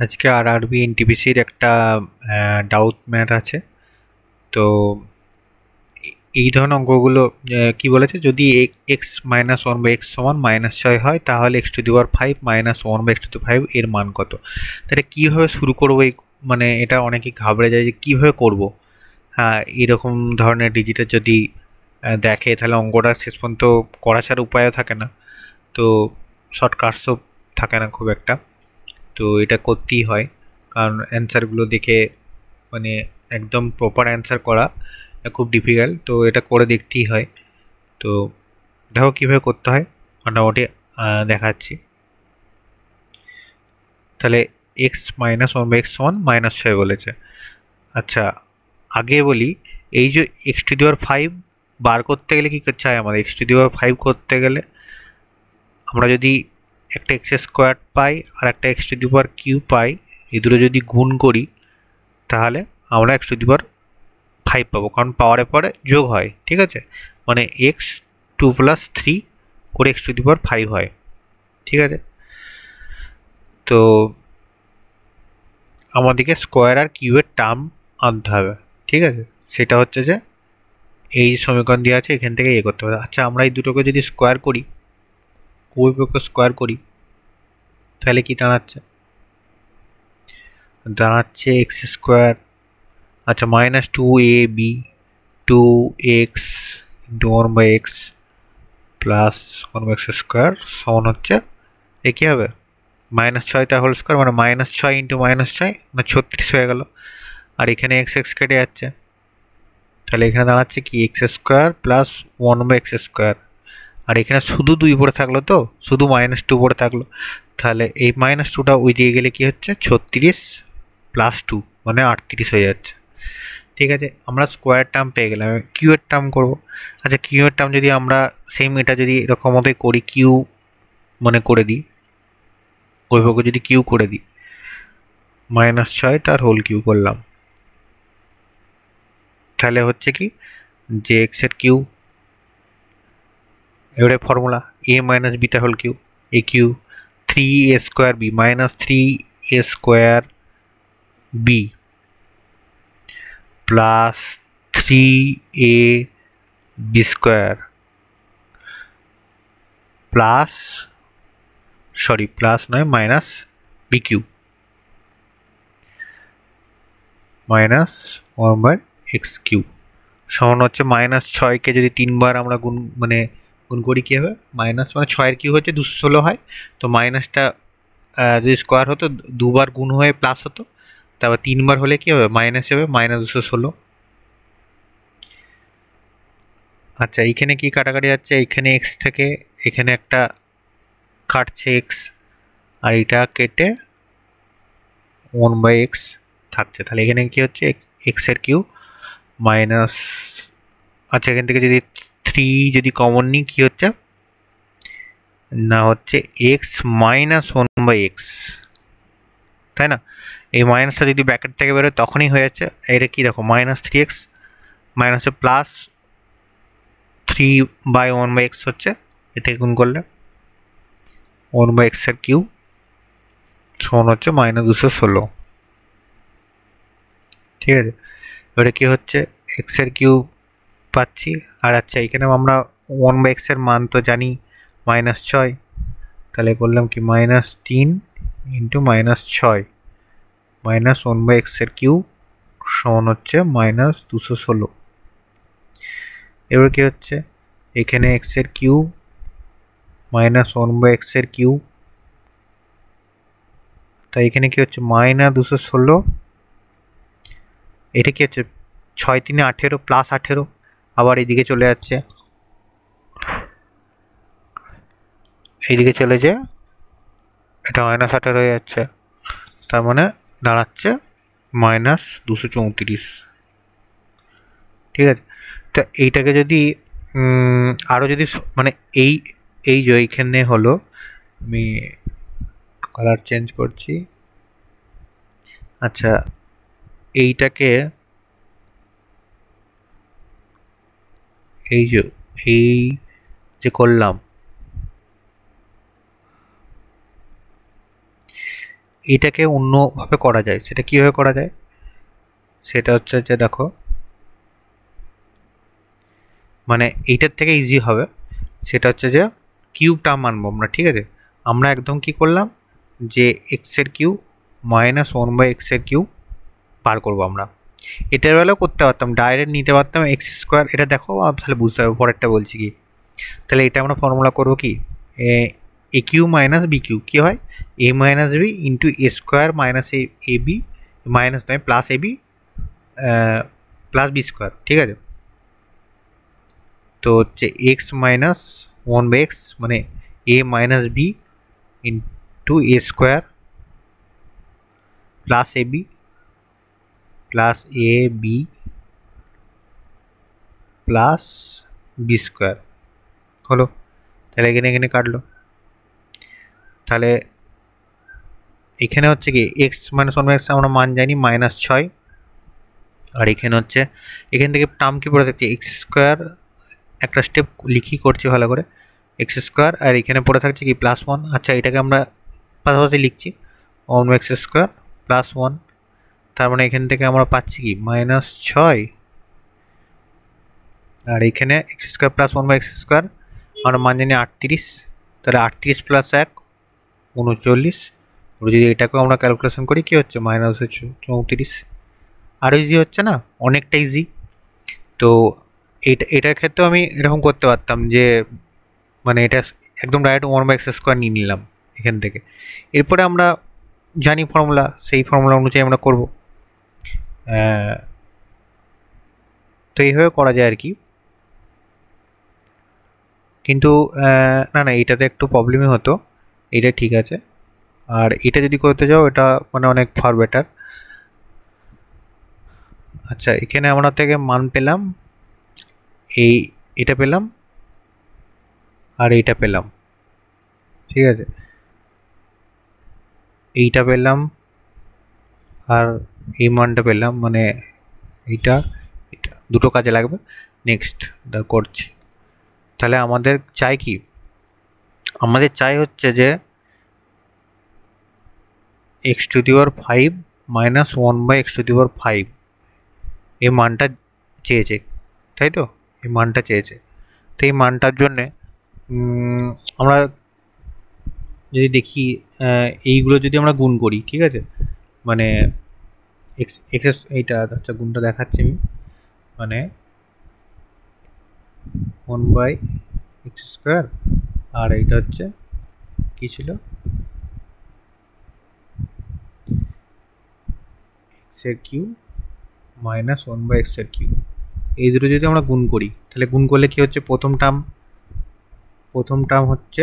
আজকে আরআরবি এনটিপিসির একটা doubt math আছে। তো এই ধরনের অঙ্কগুলো কি বলেছে, যদি এক্স মাইনাস ওয়ান বা এক্স সমান -6 হয় তাহলে এক্স টু দি পাওয়ার 5 -1 বা এক্স টু দি 5 এর মান কত। তাহলে কীভাবে শুরু করবো, এই মানে এটা অনেকেই ঘাবড়ে যায় যে কীভাবে করব। হ্যাঁ, এরকম ধরনের ডিজিটের যদি দেখে তাহলে অঙ্কটা শেষ পর্যন্ত করা ছাড়া উপায়ও থাকে না। তো শর্টকাটসও থাকে না খুব একটা। তো এটা করতেই হয়, কারণ অ্যান্সারগুলো দেখে মানে একদম প্রপার অ্যান্সার করা খুব ডিফিকাল্ট। তো এটা করে দেখতেই হয়। তো দেখো কীভাবে করতে হয়, মোটামুটি দেখাচ্ছি। তাহলে এক্স মাইনাস ওয়ান বা এক্স সমান -6 বলেছে। আচ্ছা, আগে বলি, এই যে এক্স টু দি পাওয়ার 5 বার করতে গেলে কী চাই আমাদের, এক্স টু দি পাওয়ার 5 করতে গেলে আমরা যদি একটা এক্স স্কোয়ার পাই আর একটা x to the power cube পাই, এই দুটো যদি গুণ করি তাহলে আমরা এক্স টু দি পাওয়ার 5 পাবো, কারণ পাওয়ারে পরে যোগ হয়। ঠিক আছে, মানে এক্স 2+3 করে এক্স টু দি পাওয়ার 5 হয়। ঠিক আছে, তো আমাদেরকে স্কোয়ার আর কিউবের টার্ম আনতে হবে। ঠিক আছে, সেটা হচ্ছে যে এই সমীকরণ দেওয়া আছে, এখান থেকে করতে হবে। আচ্ছা, আমরা এই দুটোকে যদি স্কোয়ার করি, উভয় পক্ষ স্কোয়ার করি, তাহলে কি দাঁড়াচ্ছে, এক্স স্কোয়ার, আচ্ছা -2ab 2x into 1/x plus 1/x square সমান হচ্ছে এ কী হবে, -6টা হোল স্কোয়ার, মানে -6 ইন্টু -6 মানে 36 হয়ে গেল। আর এখানে এক্স এক্স কেটে যাচ্ছে, তাহলে এখানে দাঁড়াচ্ছে কি x square plus 1/x square. আর এখানে শুধু 2 পড়ে থাকলো, তো শুধু -2 পড়ে থাকলো, তাহলে এই -2টা ওই দিকে গেলে কি হচ্ছে 36 প্লাস 2 মানে 38 হয়ে যাচ্ছে। ঠিক আছে, আমরা স্কোয়ার টার্ম পেয়ে গেলাম, কিউ এর টার্ম করবো। আচ্ছা, কিউ এর টার্ম যদি আমরা সেম এটা যদি এরকম মতোই করি, কিউ মানে করে দিই, ওইভাবে যদি কিউ করে দিই, -6 তার হোল কিউ করলাম, তাহলে হচ্ছে কি যে এক্স এর কিউ, এবারে formula a minus beta whole cube, a cube 3a square b -3a square b plus 3a b square plus, sorry plus নয়, minus b cube -1/x cube সমান হচ্ছে -6কে যদি 3বার আমরা গুণ মানে গুণ করি কী হবে, মাইনাস মানে 6-এর কিউ হচ্ছে 216 হয়, তো মাইনাসটা যদি স্কোয়ার হতো 2বার গুণ হয়ে প্লাস হতো, তারপর 3বার হলে কী হবে, মাইনাস হবে, -216। আচ্ছা, এইখানে কি কাটাকাটি যাচ্ছে, এইখানে এক্স থেকে এখানে একটা কাটছে এক্স, আর এটা কেটে 1/x থাকছে, তাহলে এখানে কি হচ্ছে এক্স এর কিউ মাইনাস, আচ্ছা এখান থেকে যদি 3 যদি কমন নিই কি হচ্ছে না, হচ্ছে এক্স -1/x, তাই না। এই মাইনাসটা যদি ব্র্যাকেট থেকে বেরোয় তখনই হয়ে যাচ্ছে, এটা কি দেখো -3x মাইনাসে প্লাস 3/1/x হচ্ছে, এটাকে গুণ করলে 1/x এর কিউ সমান হচ্ছে -216। ঠিক আছে, এবারে কি হচ্ছে এক্স এর কিউ পাচ্ছি, আর আচ্ছা এখানে আমরা 1/x এর মান তো জানি -6, তাহলে করলাম কি -3 ইন্টু -6 -1/x এর কিউ সমান হচ্ছে -216। এবার কি হচ্ছে এখানে এক্স এর কিউ -1/x এর কিউ, তাই এখানে কি হচ্ছে -216, এটা কি হচ্ছে 6×3 18 প্লাস 18, আবার এইদিকে চলে যাচ্ছে, এইদিকে চলে যায়, এটা -18 হয়ে যাচ্ছে, তার মানে দাঁড়াচ্ছে -234। ঠিক আছে, তো এইটাকে যদি আরও যদি মানে এই এই যে এইখানে হলো, আমি কালার চেঞ্জ করছি। আচ্ছা, এইটাকে এই যে করলাম, এটাকে অন্যভাবে করা যায়। সেটা কীভাবে করা যায়? সেটা হচ্ছে যে দেখো, মানে এইটার থেকে ইজি হবে। সেটা হচ্ছে যে কিউব টার্ম আনবো আমরা, ঠিক আছে? আমরা একদম কি করলাম, যে এক্সের কিউব মাইনাস 1/x-এর কিউব বার করবো আমরা। এটার বেলাও করতে পারতাম, ডাইরেক্ট নিতে পারতাম এক্স স্কোয়ার। এটা দেখো তাহলে বুঝতে হবে, পরেরটা বলছি কি। তাহলে এটা আমরা ফর্মুলা করবো কি, এ কিউ মাইনাস বি কিউ কী হয়, এ minus B into A square minus A B, minus নয় plus A B plus B square, ঠিক আছে? তো হচ্ছে এক্স মাইনাস 1/x মানে এ minus B into A square plus A B plus A B plus B square হলো। তাহলে এখানে এখানে কাটলো। তাহলে এখানে হচ্ছে কি এক্স মাইনাস 1/x আমরা মান জানি -6, আর এখানে হচ্ছে এখান থেকে টার্ম কি পড়ে থাকছে এক্স স্কোয়ার, একটা স্টেপ লিখি করছি ভালো করে, এক্স স্কোয়ার, আর এখানে পড়ে থাকছে কি +1। আচ্ছা, এটাকে আমরা পাশাপাশি লিখছি 1/x স্কোয়ার +1। তার মানে এখান থেকে আমরা পাচ্ছি কি -6, আর এখানে x square plus 1/x square আমরা মান জানি 38। তাহলে 38 + 1 39। যদি এটাকেও আমরা ক্যালকুলেশন করি কি হচ্ছে -34। আরও ইজি হচ্ছে না, অনেকটা ইজি। তো এটার ক্ষেত্রেও আমি এরকম করতে পারতাম যে মানে এটা একদম ডাইরেক্ট 1/x স্কোয়ার নিয়ে নিলাম এখান থেকে। এরপরে আমরা জানি ফর্মুলা, সেই ফর্মুলা অনুযায়ী আমরা করব। তো এইভাবে করা যায় আর কি। কিন্তু না এটাতে একটু প্রবলেমই হতো, এটা ঠিক আছে। আর এটা যদি করতে যাও এটা মানে অনেক ফার বেটার। আচ্ছা, এখানে আমরা থেকে মান পেলাম, এটা পেলাম আর এইটা পেলাম, ঠিক আছে? এইটা পেলাম আর এই মানটা পেলাম, মানে এটা দুটো কাজে লাগবে। নেক্সট করছি। তাহলে আমাদের চাই কি, আমাদের চাই হচ্ছে যে x⁵ -1/x⁵ এই মানটা চেয়েছে, তাই তো? এই মানটা চেয়েছে। তো এই মানটার জন্যে আমরা যদি দেখি এইগুলো যদি আমরা গুণ করি, ঠিক আছে? মানে এক্স এইটা, আচ্ছা গুণটা দেখাচ্ছি আমি, মানে 1/x², আর এইটা হচ্ছে কি ছিল, x³ -1/x³। এই দুটো যদি আমরা গুণ করি, তাহলে গুণ করলে কি হচ্ছে, প্রথম টার্ম হচ্ছে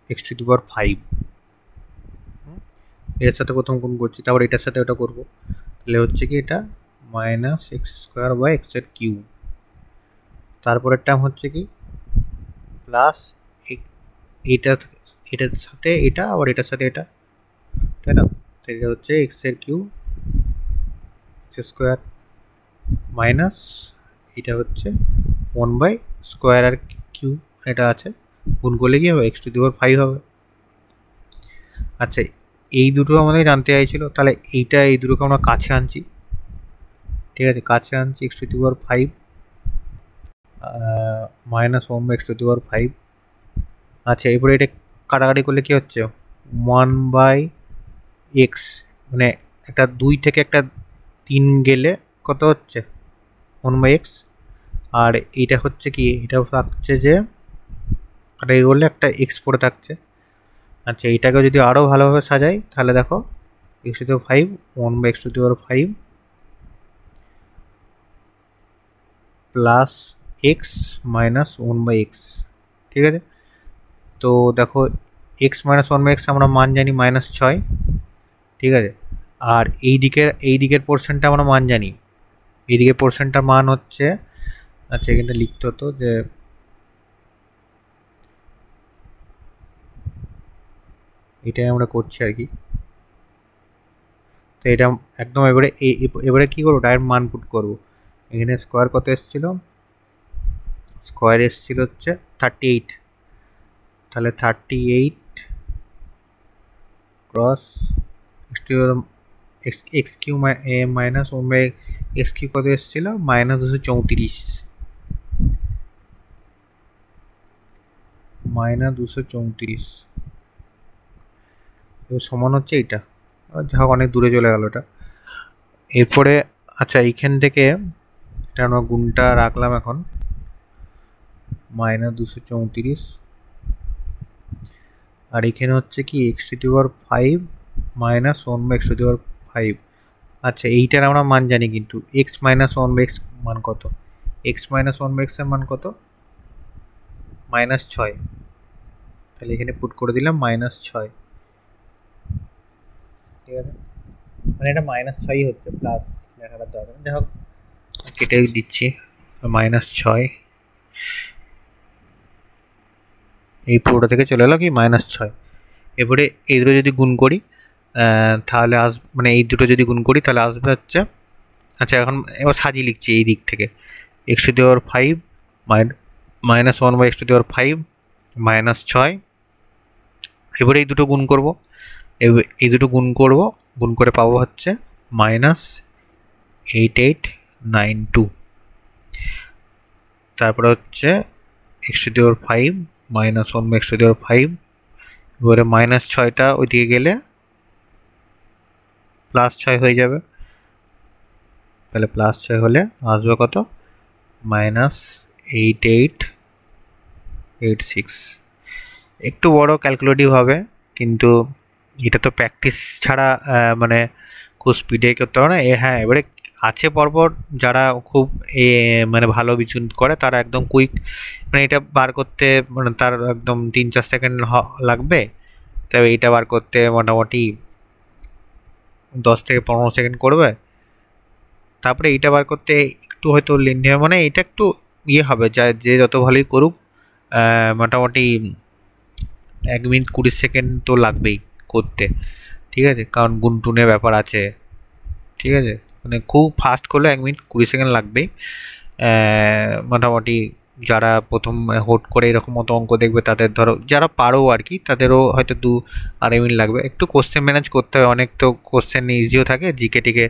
x⁵, এর সাথে প্রথম গুণ করছি, তারপর এটার সাথে ওটা করব। তাহলে হচ্ছে কি এটা -x²/x³। তারপরের টার্ম হচ্ছে কি প্লাস এটার সাথে এটা, আবার এটার সাথে এটা, তাই না? এটা হচ্ছে x³ x² মাইনাস এটা হচ্ছে 1/² আর কিউব, এটা আছে, গুণ করলে কি হবে x⁵ হবে। আচ্ছা, এই দুটো আমাদের জানতে চাইছিল, তাহলে এই দুটোকে আমরা কাছে আনছি, ঠিক আছে? কাছে আনছি x⁵ -1/x⁵। আচ্ছা, এরপরে এটা কাটাকাটি করলে কি হচ্ছে 1/x, মানে একটা 2 থেকে একটা 3 গেলে কত হচ্ছে 1/x। আর এইটা হচ্ছে কি, এটা থাকছে যে কাটাকাটি করলে একটা x পড়ে থাকছে। আচ্ছা, এইটাকে যদি আরও ভালোভাবে সাজাই তাহলে দেখো x⁵ 1/x⁵ plus x minus 1/x, ঠিক আছে? তো দেখো x মাইনাস 1/x আমরা মান জানি -6, ঠিক আছে? আর এই দিকের পোর্শনটা আমরা মান জানি, এই দিকের পোর্শনটার মান হচ্ছে, আচ্ছা এখানটা লিখতে হতো যে এটাই আমরা করছি আর কি। তো এটা একদম এবারে কি করবো, ডাইরেক্ট মান পুট করবো। এখানে স্কোয়ার কত এসেছিল, স্কোয়ার এসেছিল হচ্ছে 38, তাহলে 38 cross x q minus 1 x q কত এসেছিল -234 সমান হচ্ছে এইটা। যা হোক অনেক দূরে চলে গেল এটা। এরপরে আচ্ছা এইখান থেকে এটা আমরা গুণটা রাখলাম এখন -234 আর এখানে হচ্ছে কি x⁵ -1/x⁵। আচ্ছা এইটার আমরা মান জানি কিন্তু x - 1/x মান কত? x - 1/x এর মান কত? -6। তাহলে এখানে পুট করে দিলাম -6। ঠিক আছে, মানে এটা -6ই হচ্ছে, প্লাস লেখাটা দরকার, যাই হোক কেটে দিচ্ছি। -6 এই পুরোটা থেকে চলে এলো কি -6। এরপরে এই দুটো যদি গুণ করি তাহলে মানে এই দুটো যদি গুণ করি তাহলে আসবে হচ্ছে, আচ্ছা এখন এবার সাজিয়ে লিখছি এই দিক থেকে x⁵ -1/x⁵ -6। এবারে এই দুটো গুণ করব, এই দুটো গুণ করে পাবো হচ্ছে -8892। তারপরে হচ্ছে x⁵ -1/x⁵। এবারে -6টা ওইদিকে গেলে +6 হয়ে যাবে, তাহলে +6 হলে আসবে কত? -8886। একটু বড় ক্যালকুলেটিভ হবে, কিন্তু এটা তো প্র্যাকটিস ছাড়া মানে খুব স্পিডে করতে হবে না। হ্যাঁ, এবারে আছে পরপর যারা খুব মানে ভালো বিচুন করে তারা একদম কুইক, মানে এটা বার করতে মানে তার একদম 3-4 সেকেন্ড লাগবে। তবে এইটা বার করতে মোটামুটি 10 থেকে 15 সেকেন্ড করবে। তারপরে এইটা বার করতে একটু হয়তো লেন্দি হবে, মানে এটা একটু হবে, যে যত ভালোই করুক মোটামুটি 1 মিনিট 20 সেকেন্ড তো লাগবেই করতে। ঠিক আছে, কারণ গুনটুনের ব্যাপার আছে। ঠিক আছে, মানে খুব ফাস্ট করলে 1 মিনিট 20 সেকেন্ড লাগবেই। মোটামুটি যারা প্রথম হোট করে এরকম মতো অঙ্ক দেখবে তাদের ধরো যারা পারো আর কি, তাদেরও হয়তো 2-2.5 মিনিট লাগবে। একটু কোশ্চেন ম্যানেজ করতে হবে, অনেক তো কোশ্চেন ইজিও থাকে, জিকে টিকে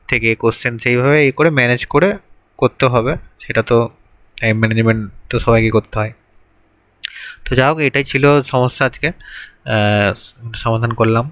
থেকে কোশ্চেন সেইভাবে করে ম্যানেজ করে করতে হবে। সেটা তো টাইম ম্যানেজমেন্ট তো সবাইকে করতে হয়। তো যাই হোক, এটাই ছিল সমস্যা, আজকে সমাধান করলাম।